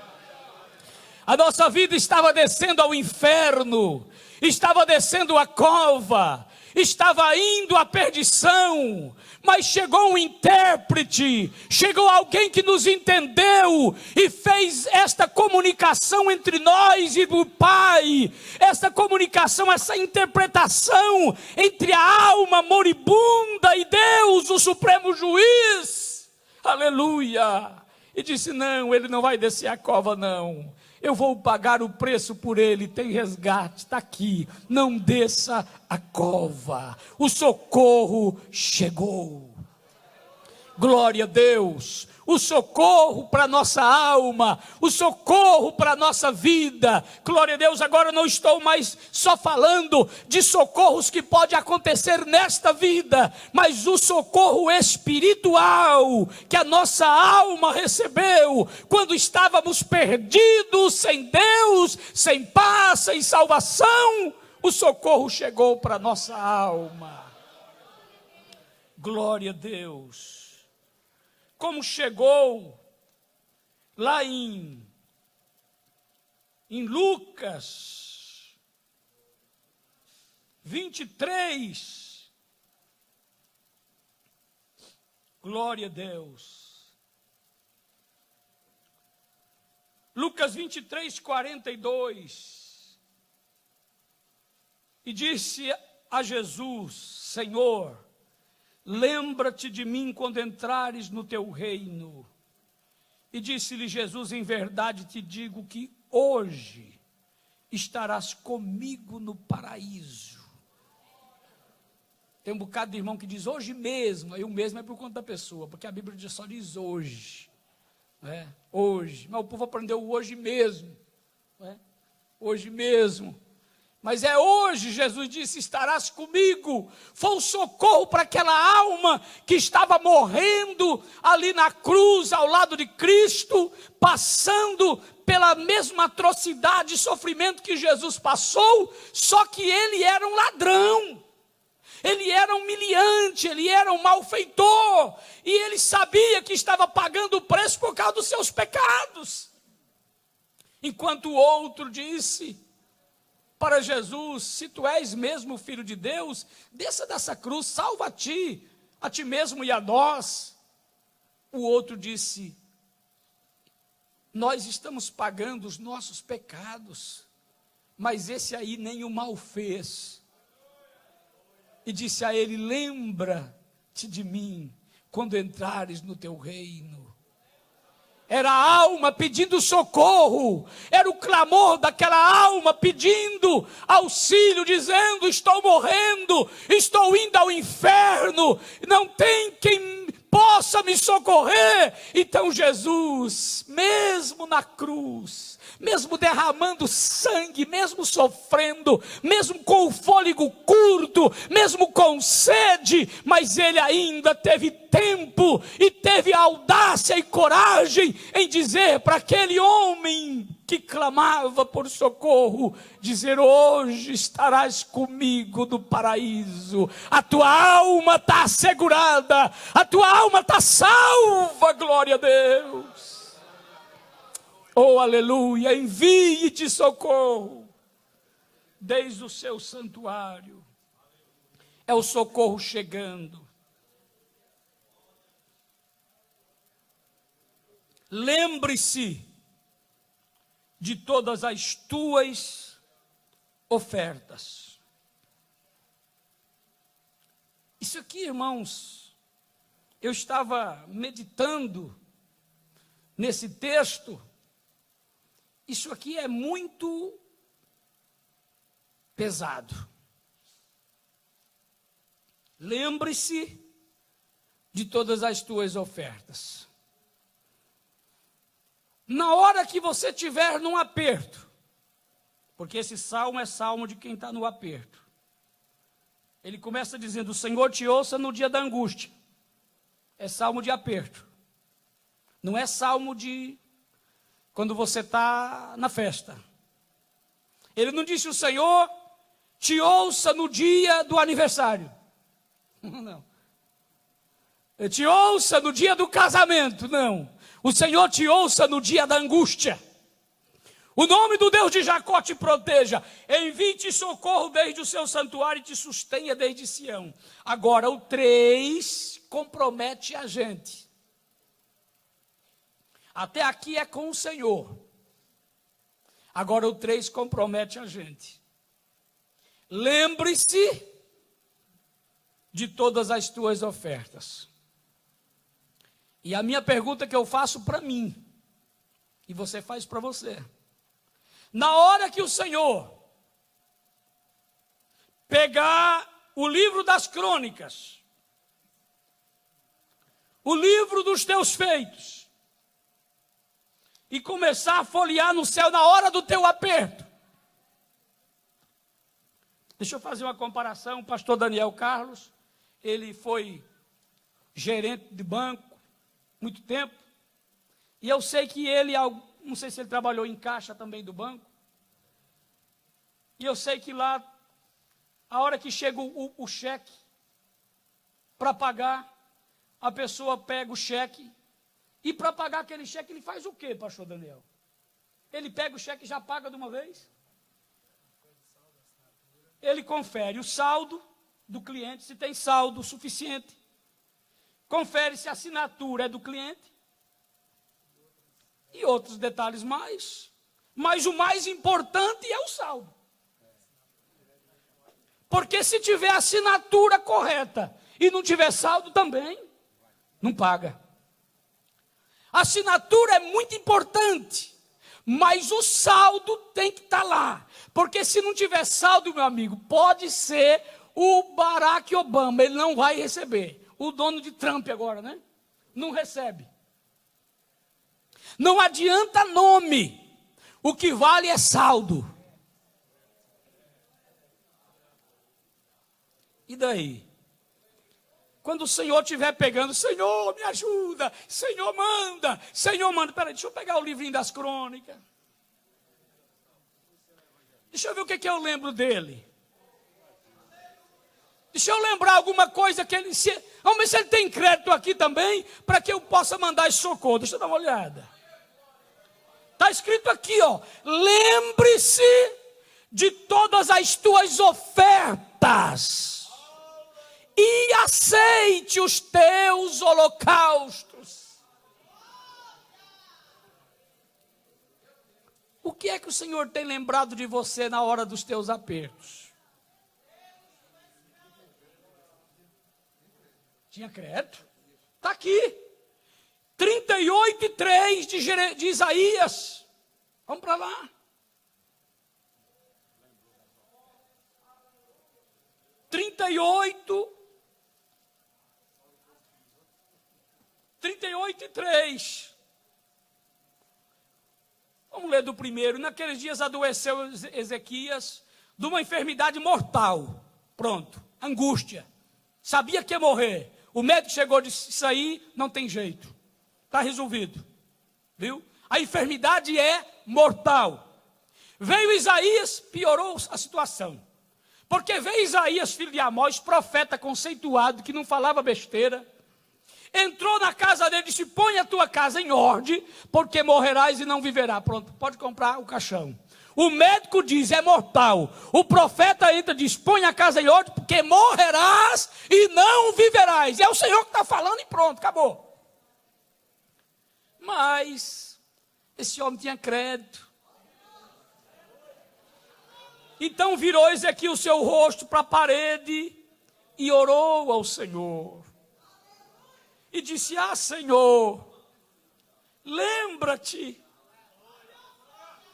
A nossa vida estava descendo ao inferno, estava descendo à cova, estava indo à perdição, mas chegou um intérprete, chegou alguém que nos entendeu e fez esta comunicação entre nós e o Pai, essa comunicação, essa interpretação entre a alma moribunda e Deus, o Supremo Juiz. Aleluia! E disse, não, ele não vai descer a cova não. Eu vou pagar o preço por ele, tem resgate, está aqui, não desça a cova, o socorro chegou. Glória a Deus, o socorro para a nossa alma, o socorro para a nossa vida. Glória a Deus, agora eu não estou mais só falando de socorros que pode acontecer nesta vida, mas o socorro espiritual que a nossa alma recebeu quando estávamos perdidos, sem Deus, sem paz, sem salvação. O socorro chegou para a nossa alma. Glória a Deus. Como chegou lá em Lucas 23, glória a Deus. Lucas 23, 42, e disse a Jesus, Senhor, lembra-te de mim quando entrares no teu reino. E disse-lhe Jesus, em verdade te digo que hoje estarás comigo no paraíso. Tem um bocado de irmão que diz hoje mesmo, aí o mesmo é por conta da pessoa, porque a Bíblia só diz hoje, não é? Hoje, mas o povo aprendeu o hoje mesmo, não é? Hoje mesmo. Mas é hoje, Jesus disse, estarás comigo. Foi um socorro para aquela alma que estava morrendo ali na cruz, ao lado de Cristo, passando pela mesma atrocidade e sofrimento que Jesus passou, só que ele era um ladrão, ele era um humilhante, ele era um malfeitor, e ele sabia que estava pagando o preço por causa dos seus pecados. Enquanto o outro disse para Jesus, se tu és mesmo o Filho de Deus, desça dessa cruz, salva a ti mesmo e a nós. O outro disse, nós estamos pagando os nossos pecados, mas esse aí nem o mal fez. E disse a ele, lembra-te de mim, quando entrares no teu reino. Era a alma pedindo socorro, era o clamor daquela alma pedindo auxílio, dizendo, estou morrendo, estou indo ao inferno, não tem quem possa me socorrer. Então Jesus, mesmo na cruz, mesmo derramando sangue, mesmo sofrendo, mesmo com o fôlego curto, mesmo com sede, mas ele ainda teve tempo e teve audácia e coragem em dizer para aquele homem que clamava por socorro, dizer: hoje estarás comigo no paraíso, a tua alma está assegurada, a tua alma está salva, glória a Deus. Oh, aleluia, envie-te socorro desde o seu santuário. É o socorro chegando. Lembre-se de todas as tuas ofertas. Isso aqui, irmãos, eu estava meditando nesse texto. Isso aqui é muito pesado. Lembre-se de todas as tuas ofertas. Na hora que você estiver num aperto, porque esse salmo é salmo de quem está no aperto. Ele começa dizendo: o Senhor te ouça no dia da angústia. É salmo de aperto. Não é salmo de quando você está na festa. Ele não disse: o Senhor te ouça no dia do aniversário. Não. Ele te ouça no dia do casamento. Não. O Senhor te ouça no dia da angústia. O nome do Deus de Jacó te proteja. Envie-te socorro desde o seu santuário e te sustenha desde Sião. Agora, o 3 compromete a gente. Até aqui é com o Senhor. Agora o 3 compromete a gente. Lembre-se de todas as tuas ofertas. E a minha pergunta que eu faço para mim, e você faz para você: na hora que o Senhor pegar o livro das crônicas, o livro dos teus feitos, e começar a folhear no céu na hora do teu aperto. Deixa eu fazer uma comparação. O pastor Daniel Carlos, ele foi gerente de banco muito tempo, e eu sei que ele, não sei se ele trabalhou em caixa também do banco, e eu sei que lá, a hora que chega o cheque para pagar, a pessoa pega o cheque, e para pagar aquele cheque, ele faz o quê, pastor Daniel? Ele pega o cheque e já paga de uma vez? Ele confere o saldo do cliente, se tem saldo suficiente. Confere se a assinatura é do cliente. E outros detalhes mais. Mas o mais importante é o saldo. Porque se tiver assinatura correta e não tiver saldo também, não paga. A assinatura é muito importante, mas o saldo tem que estar lá. Porque se não tiver saldo, meu amigo, pode ser o Barack Obama, ele não vai receber. O dono de Trump agora, né? Não recebe. Não adianta nome, o que vale é saldo. E daí? Quando o Senhor estiver pegando: Senhor, me ajuda, Senhor, manda, Senhor, manda. Peraí, deixa eu pegar o livrinho das crônicas. Deixa eu ver o que eu lembro dele. Deixa eu lembrar alguma coisa que ele... Vamos ver se ele tem crédito aqui também, para que eu possa mandar esse socorro. Deixa eu dar uma olhada. Está escrito aqui, ó: lembre-se de todas as tuas ofertas e aceite os teus holocaustos. O que é que o Senhor tem lembrado de você na hora dos teus apertos? Tinha crédito? Está aqui. 38:3 de Isaías. Vamos para lá. 38. ler do primeiro. Naqueles dias adoeceu Ezequias de uma enfermidade mortal. Pronto, angústia. Sabia que ia morrer. O médico chegou e disse, isso aí não tem jeito. Está resolvido. Viu? A enfermidade é mortal. Veio Isaías, piorou a situação. Porque veio Isaías, filho de Amós, profeta conceituado, que não falava besteira. Entrou na casa dele e disse, põe a tua casa em ordem, porque morrerás e não viverá. Pronto, pode comprar o caixão. O médico diz, é mortal. O profeta entra e diz, põe a casa em ordem, porque morrerás e não viverás. É o Senhor que está falando e pronto, acabou. Mas esse homem tinha crédito. Então virou Ezequiel o seu rosto para a parede e orou ao Senhor. E disse, Senhor, lembra-te,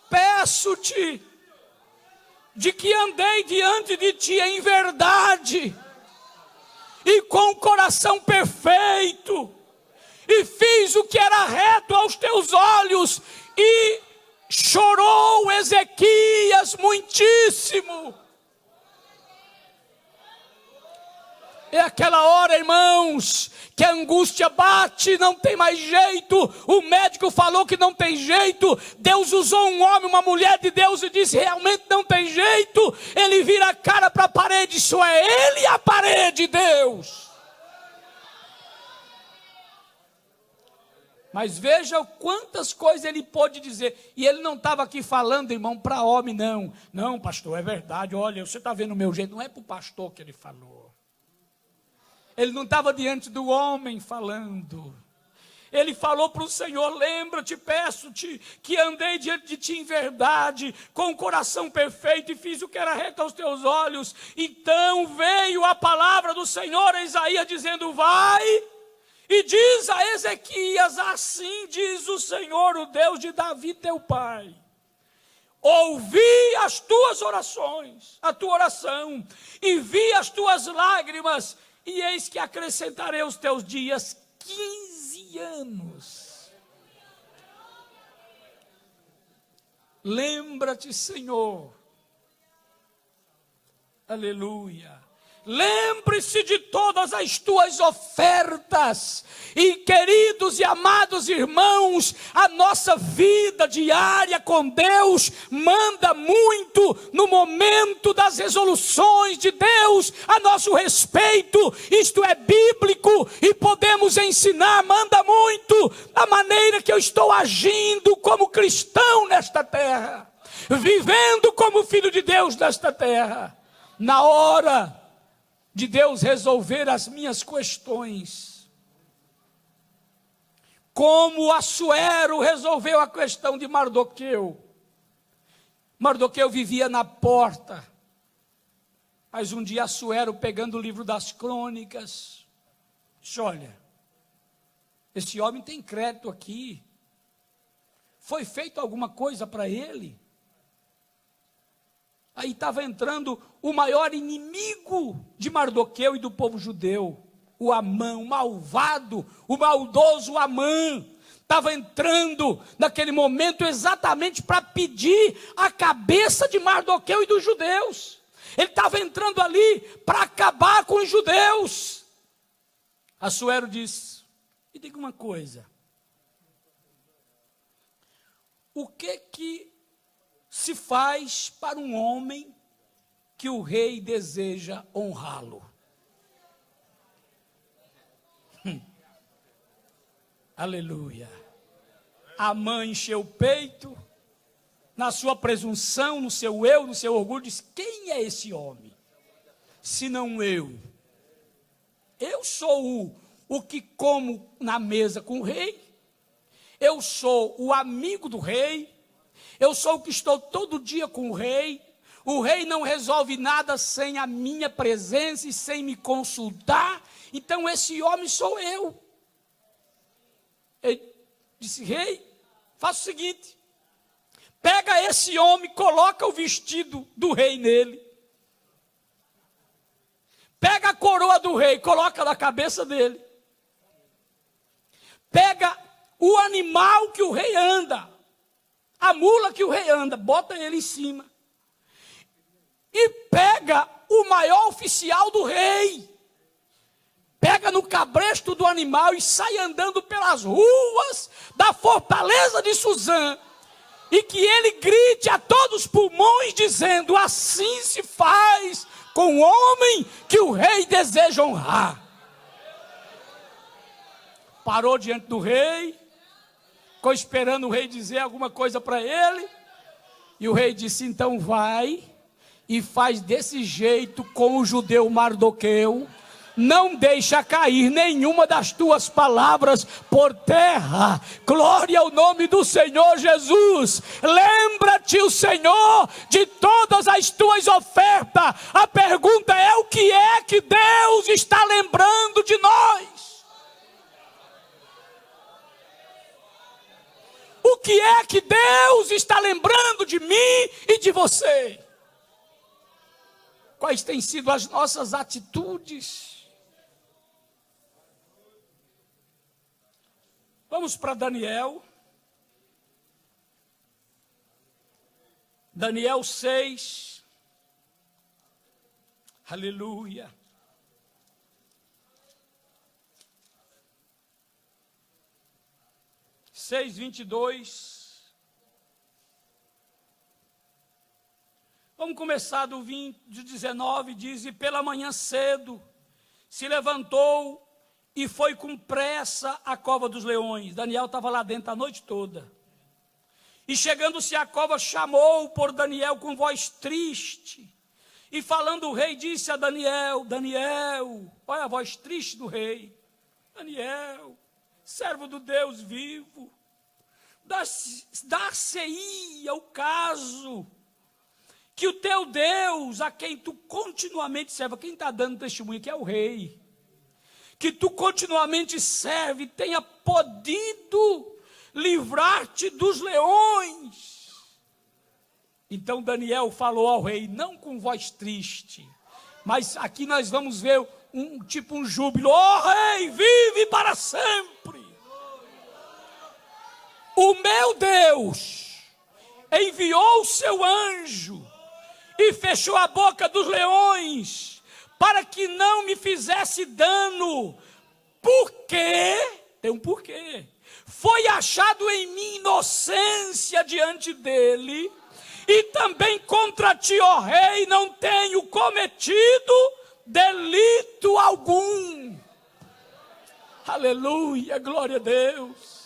peço-te, de que andei diante de ti em verdade, e com o coração perfeito, e fiz o que era reto aos teus olhos, e chorou Ezequias muitíssimo. É aquela hora, irmãos, que a angústia bate, não tem mais jeito. O médico falou que não tem jeito. Deus usou um homem, uma mulher de Deus e disse, realmente não tem jeito. Ele vira a cara para a parede, só é ele e a parede, Deus. Mas veja quantas coisas ele pôde dizer. E ele não estava aqui falando, irmão, para homem, não. Não, pastor, é verdade. Olha, você está vendo o meu jeito. Não é para o pastor que ele falou. Ele não estava diante do homem falando. Ele falou para o Senhor, lembra-te, peço-te, que andei diante de ti em verdade, com o coração perfeito, e fiz o que era reto aos teus olhos. Então veio a palavra do Senhor a Isaías, dizendo, vai, e diz a Ezequias, assim diz o Senhor, o Deus de Davi teu pai. Ouvi as tuas orações, a tua oração, e vi as tuas lágrimas, e eis que acrescentarei aos teus dias 15 anos. Lembra-te, Senhor. Aleluia. Lembre-se de todas as tuas ofertas. E queridos e amados irmãos, a nossa vida diária com Deus manda muito no momento das resoluções de Deus a nosso respeito. Isto é bíblico e podemos ensinar, manda muito a maneira que eu estou agindo como cristão nesta terra, vivendo como filho de Deus nesta terra. Na hora de Deus resolver as minhas questões, como Assuero resolveu a questão de Mardoqueu. Mardoqueu vivia na porta, mas um dia Assuero, pegando o livro das crônicas, disse, olha, esse homem tem crédito aqui, foi feito alguma coisa para ele? Aí estava entrando o maior inimigo de Mardoqueu e do povo judeu, o Amã, o malvado, o maldoso Amã. Estava entrando naquele momento exatamente para pedir a cabeça de Mardoqueu e dos judeus. Ele estava entrando ali para acabar com os judeus. Assuero disse, me diga uma coisa, o que se faz para um homem que o rei deseja honrá-lo? Aleluia. Amã encheu o peito, na sua presunção, no seu eu, no seu orgulho, disse, quem é esse homem? Senão eu. Eu sou o que como na mesa com o rei, eu sou o amigo do rei, eu sou o que estou todo dia com o rei não resolve nada sem a minha presença e sem me consultar, então esse homem sou eu. Ele disse, rei, faça o seguinte, pega esse homem, coloca o vestido do rei nele, pega a coroa do rei, coloca na cabeça dele, pega o animal que o rei anda, a mula que o rei anda, bota ele em cima. E pega o maior oficial do rei. Pega no cabresto do animal e sai andando pelas ruas da fortaleza de Suzã. E que ele grite a todos os pulmões, dizendo: assim se faz com o homem que o rei deseja honrar. Parou diante do rei, ficou esperando o rei dizer alguma coisa para ele. E o rei disse: então vai e faz desse jeito com o judeu Mardoqueu. Não deixa cair nenhuma das tuas palavras por terra. Glória ao nome do Senhor Jesus. Lembra-te, o Senhor, de todas as tuas ofertas. A pergunta é: o que é que Deus está lembrando de nós? O que é que Deus está lembrando de mim e de você? Quais têm sido as nossas atitudes? Vamos para Daniel. Daniel 6. Aleluia. Seis, 22. Vamos começar do 19, diz: e pela manhã cedo se levantou e foi com pressa à cova dos leões. Daniel estava lá dentro a noite toda. E chegando-se à cova, chamou por Daniel com voz triste. E falando o rei, disse a Daniel: Daniel, olha a voz triste do rei. Daniel, servo do Deus vivo, dar-se-ia o caso que o teu Deus, a quem tu continuamente serve, quem está dando testemunho aqui é o rei, que tu continuamente serve, tenha podido livrar-te dos leões. Então Daniel falou ao rei, não com voz triste, mas aqui nós vamos ver um júbilo: ó rei, vive para sempre. O meu Deus enviou o seu anjo e fechou a boca dos leões, para que não me fizesse dano. Porque, tem um porquê, foi achado em mim inocência diante dele, e também contra ti, ó rei, não tenho cometido delito algum. Aleluia, glória a Deus.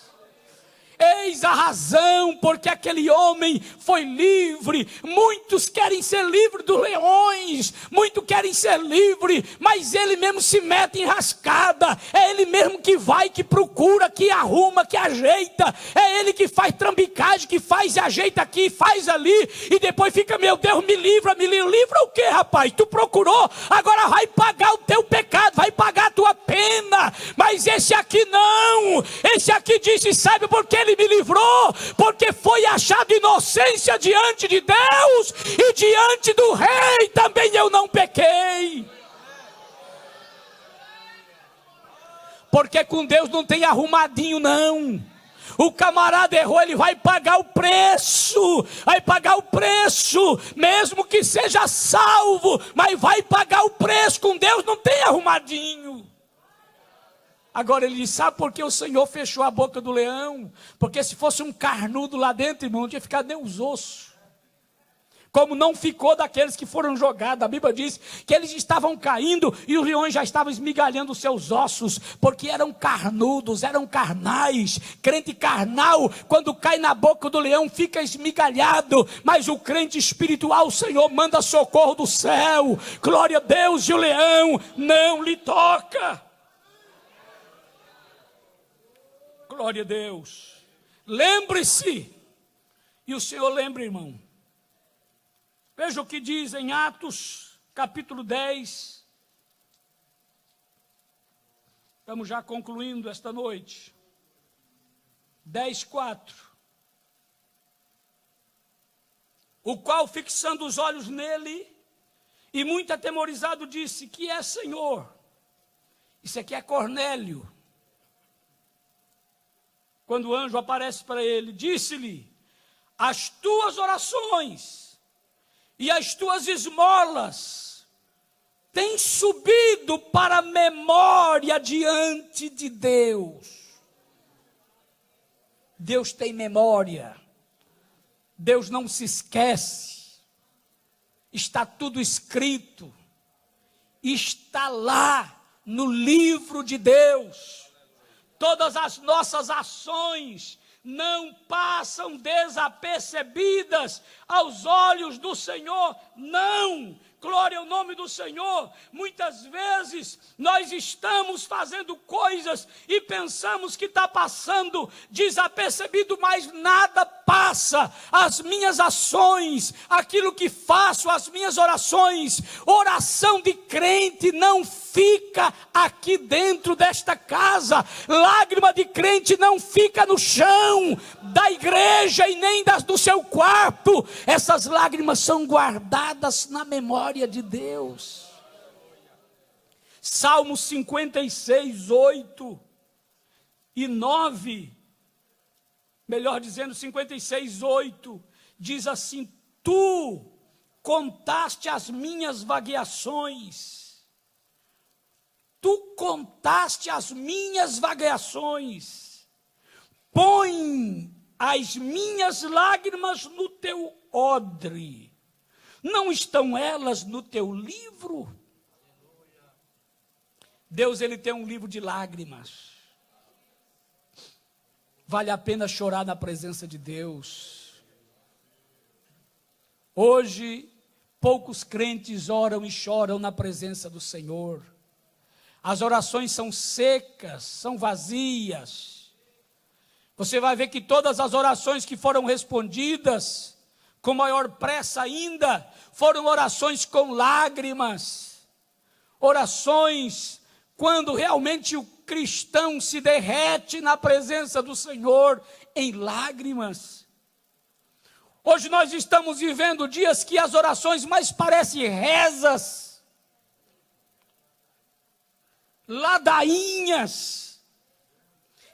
Eis a razão porque aquele homem foi livre. Muitos querem ser livres dos leões, muitos querem ser livres, mas ele mesmo se mete em rascada. É ele mesmo que vai, que procura, que arruma, que ajeita. É ele que faz trambicagem, que faz e ajeita aqui, faz ali, e depois fica: meu Deus, me livra, me livra. Livra o que, rapaz? Tu procurou, agora vai pagar o teu pecado, vai pagar a tua pena. Mas esse aqui não. Esse aqui disse: sabe por que ele me livrou? Porque foi achado inocência diante de Deus, e diante do rei também eu não pequei. Porque com Deus não tem arrumadinho não. O camarada errou, ele vai pagar o preço, mesmo que seja salvo, mas vai pagar o preço. Com Deus não tem arrumadinho. Agora ele diz: sabe por que o Senhor fechou a boca do leão? Porque se fosse um carnudo lá dentro, irmão, não tinha ficado nem os ossos. Como não ficou daqueles que foram jogados. A Bíblia diz que eles estavam caindo e os leões já estavam esmigalhando os seus ossos, porque eram carnudos, eram carnais. Crente carnal, quando cai na boca do leão, fica esmigalhado. Mas o crente espiritual, o Senhor manda socorro do céu. Glória a Deus, e o leão não lhe toca. Glória a Deus. Lembre-se. E o Senhor lembra, irmão. Veja o que diz em Atos, capítulo 10. Estamos já concluindo esta noite. 10:4. O qual, fixando os olhos nele, e muito atemorizado, disse: que é, Senhor? Isso aqui é Cornélio. Quando o anjo aparece para ele, disse-lhe: as tuas orações e as tuas esmolas têm subido para a memória diante de Deus. Deus tem memória. Deus não se esquece. Está tudo escrito. Está lá no livro de Deus. Todas as nossas ações não passam desapercebidas aos olhos do Senhor, não. Glória ao nome do Senhor. Muitas vezes nós estamos fazendo coisas e pensamos que está passando desapercebido, mas nada passa. As minhas ações, aquilo que faço, as minhas orações, oração de crente não fica aqui dentro desta casa. Lágrima de crente não fica no chão da igreja e nem do seu quarto. Essas lágrimas são guardadas na memória de Deus. Salmos 56, 8 e 9, melhor dizendo 56, 8, diz assim: Tu contaste as minhas vagueações, tu contaste as minhas vagueações, põe as minhas lágrimas no teu odre. Não estão elas no teu livro? Deus, Ele tem um livro de lágrimas. Vale a pena chorar na presença de Deus. Hoje, poucos crentes oram e choram na presença do Senhor. As orações são secas, são vazias. Você vai ver que todas as orações que foram respondidas com maior pressa ainda, foram orações com lágrimas, orações quando realmente o cristão se derrete na presença do Senhor em lágrimas. Hoje nós estamos vivendo dias que as orações mais parecem rezas, ladainhas,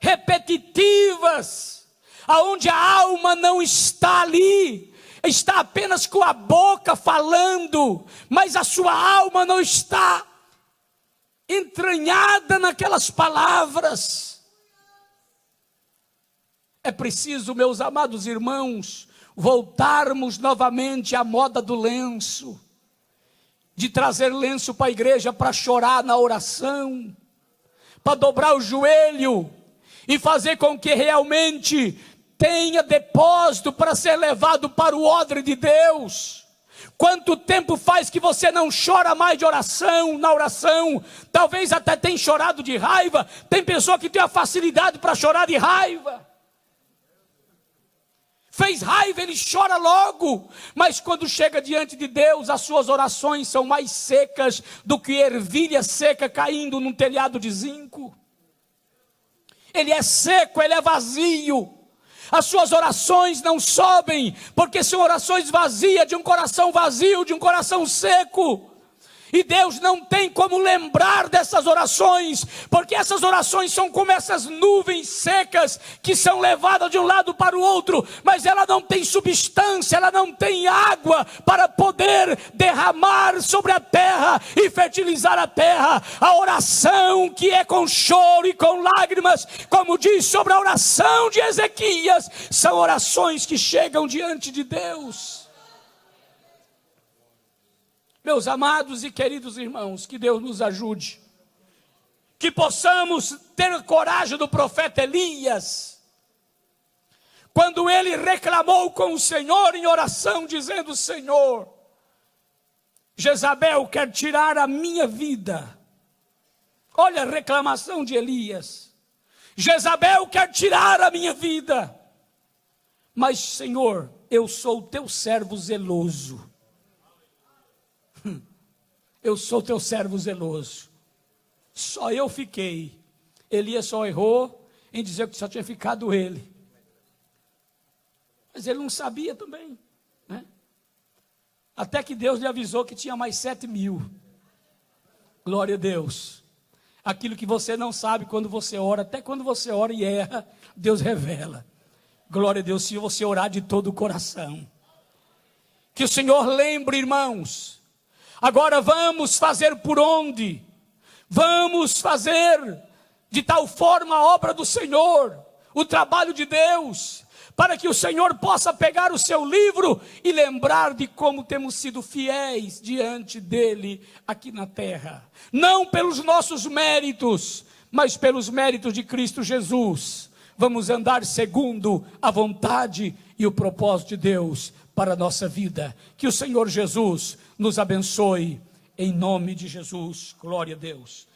repetitivas, aonde a alma não está ali, está apenas com a boca falando, mas a sua alma não está entranhada naquelas palavras. É preciso, meus amados irmãos, voltarmos novamente à moda do lenço, de trazer lenço para a igreja para chorar na oração, para dobrar o joelho e fazer com que realmente tenha depósito para ser levado para o odre de Deus. Quanto tempo faz que você não chora mais de oração, na oração? Talvez até tenha chorado de raiva. Tem pessoa que tem a facilidade para chorar de raiva. Fez raiva, ele chora logo. Mas quando chega diante de Deus, as suas orações são mais secas do que ervilha seca caindo num telhado de zinco. Ele é seco, ele é vazio. As suas orações não sobem, porque são orações vazias, de um coração vazio, de um coração seco. E Deus não tem como lembrar dessas orações, porque essas orações são como essas nuvens secas, que são levadas de um lado para o outro, mas ela não tem substância, ela não tem água, para poder derramar sobre a terra, e fertilizar a terra. A oração que é com choro e com lágrimas, como diz sobre a oração de Ezequias, são orações que chegam diante de Deus. Meus amados e queridos irmãos, que Deus nos ajude, que possamos ter a coragem do profeta Elias, quando ele reclamou com o Senhor em oração, dizendo: Senhor, Jezabel quer tirar a minha vida. Olha a reclamação de Elias: Jezabel quer tirar a minha vida, mas Senhor, eu sou o teu servo zeloso. Eu sou teu servo zeloso. Só eu fiquei. Elias só errou em dizer que só tinha ficado ele. Mas ele não sabia também, né? Até que Deus lhe avisou que tinha mais 7.000. Glória a Deus. Aquilo que você não sabe quando você ora, até quando você ora e erra, Deus revela. Glória a Deus, se você orar de todo o coração. Que o Senhor lembre, irmãos. Agora vamos fazer por onde? Vamos fazer de tal forma a obra do Senhor, o trabalho de Deus, para que o Senhor possa pegar o seu livro e lembrar de como temos sido fiéis diante dele aqui na terra. Não pelos nossos méritos, mas pelos méritos de Cristo Jesus. Vamos andar segundo a vontade e o propósito de Deus para a nossa vida. Que o Senhor Jesus nos abençoe, em nome de Jesus. Glória a Deus.